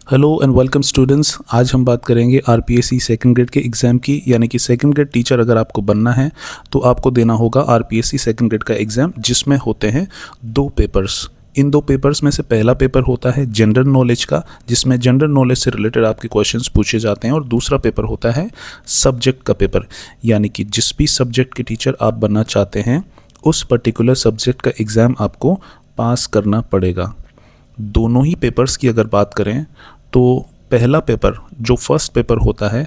Hello and welcome students. आज हम बात करेंगे आरपीएससी सेकंड ग्रेड के एग्ज़ाम की, यानी कि सेकंड ग्रेड टीचर अगर आपको बनना है तो आपको देना होगा आरपीएससी सेकंड ग्रेड का एग्ज़ाम, जिसमें होते हैं 2 पेपर्स। इन 2 पेपर्स में से पहला पेपर होता है जनरल नॉलेज का, जिसमें जनरल नॉलेज से रिलेटेड आपके क्वेश्चंस पूछे जाते हैं, और दूसरा पेपर होता है सब्जेक्ट का पेपर, यानी कि जिस भी सब्जेक्ट के टीचर आप बनना चाहते हैं उस पर्टिकुलर सब्जेक्ट का एग्ज़ाम आपको पास करना पड़ेगा। दोनों ही पेपर्स की अगर बात करें तो पहला पेपर जो फर्स्ट पेपर होता है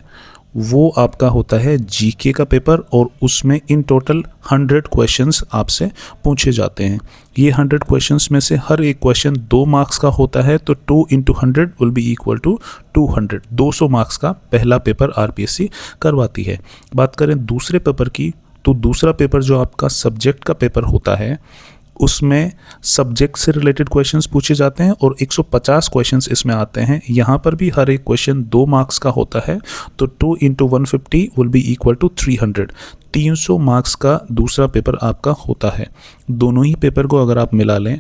वो आपका होता है जीके का पेपर, और उसमें इन टोटल 100 क्वेश्चंस आपसे पूछे जाते हैं। ये 100 क्वेश्चंस में से हर एक क्वेश्चन 2 मार्क्स का होता है, तो 2 × 100 will be equal to 200। 200 marks का पहला पेपर आरपीएससी करवाती है। बात करें दूसरे पेपर की, तो दूसरा पेपर जो आपका सब्जेक्ट का पेपर होता है उसमें सब्जेक्ट से रिलेटेड क्वेश्चंस पूछे जाते हैं, और 150 क्वेश्चंस इसमें आते हैं। यहाँ पर भी हर एक क्वेश्चन 2 मार्क्स का होता है, तो 2 × 150 will be equal to 300। 300 marks का दूसरा पेपर आपका होता है। दोनों ही पेपर को अगर आप मिला लें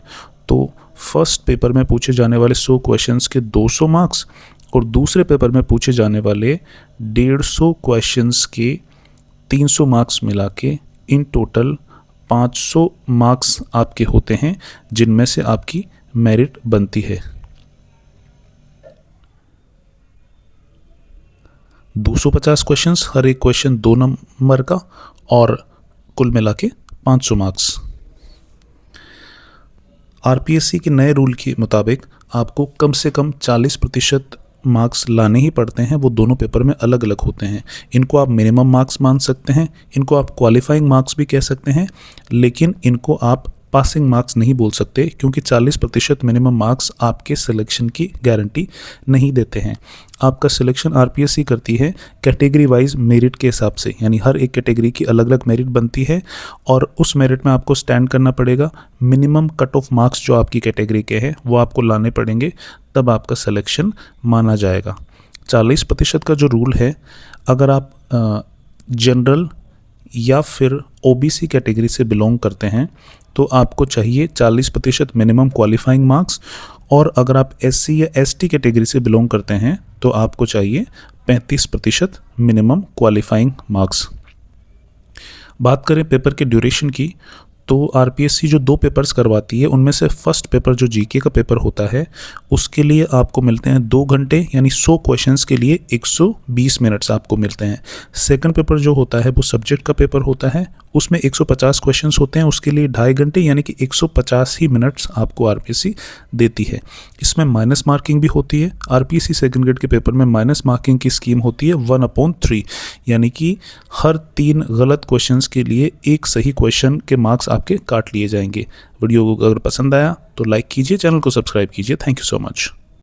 तो फर्स्ट पेपर में पूछे जाने वाले 100 क्वेश्चंस के 200 मार्क्स, और दूसरे पेपर में पूछे जाने वाले 150 क्वेश्चंस के 300 मार्क्स मिला के इन टोटल 500 मार्क्स आपके होते हैं, जिनमें से आपकी मेरिट बनती है। 250 क्वेश्चंस, हर एक क्वेश्चन 2 नंबर का, और कुल मिला के 500 मार्क्स। आरपीएससी के नए रूल के मुताबिक आपको कम से कम 40% मार्क्स लाने ही पड़ते हैं। वो दोनों पेपर में अलग अलग होते हैं। इनको आप मिनिमम मार्क्स मान सकते हैं, इनको आप क्वालिफाइंग मार्क्स भी कह सकते हैं, लेकिन इनको आप पासिंग मार्क्स नहीं बोल सकते, क्योंकि 40% मिनिमम मार्क्स आपके सिलेक्शन की गारंटी नहीं देते हैं। आपका सिलेक्शन आरपीएससी करती है कैटेगरी वाइज मेरिट के हिसाब से, यानी हर एक कैटेगरी की अलग अलग मेरिट बनती है, और उस मेरिट में आपको स्टैंड करना पड़ेगा। मिनिमम कट ऑफ मार्क्स जो आपकी कैटेगरी के हैं वो आपको लाने पड़ेंगे, तब आपका सिलेक्शन माना जाएगा। 40% का जो रूल है, अगर आप जनरल या फिर ओबीसी कैटेगरी से बिलोंग करते हैं तो आपको चाहिए 40% मिनिमम क्वालिफाइंग मार्क्स, और अगर आप एससी या एसटी कैटेगरी से बिलोंग करते हैं तो आपको चाहिए 35% मिनिमम क्वालिफाइंग मार्क्स। बात करें पेपर के ड्यूरेशन की, तो आरपीएससी जो 2 पेपर्स करवाती है उनमें से फर्स्ट पेपर जो जीके का पेपर होता है उसके लिए आपको मिलते हैं 2 घंटे, यानी 100 क्वेश्चंस के लिए 120 मिनट्स आपको मिलते हैं। सेकंड पेपर जो होता है वो सब्जेक्ट का पेपर होता है, उसमें 150 क्वेश्चंस होते हैं, उसके लिए 2.5 घंटे यानी कि 150 ही मिनट्स आपको आरपीएससी देती है। इसमें माइनस मार्किंग भी होती है। आरपीएससी सेकंड ग्रेड के पेपर में माइनस मार्किंग की स्कीम होती है 1/3, यानी कि हर 3 गलत क्वेश्चंस के लिए 1 सही क्वेश्चन के मार्क्स आपके काट लिए जाएंगे। वीडियो को अगर पसंद आया तो लाइक कीजिए, चैनल को सब्सक्राइब कीजिए। Thank you so much.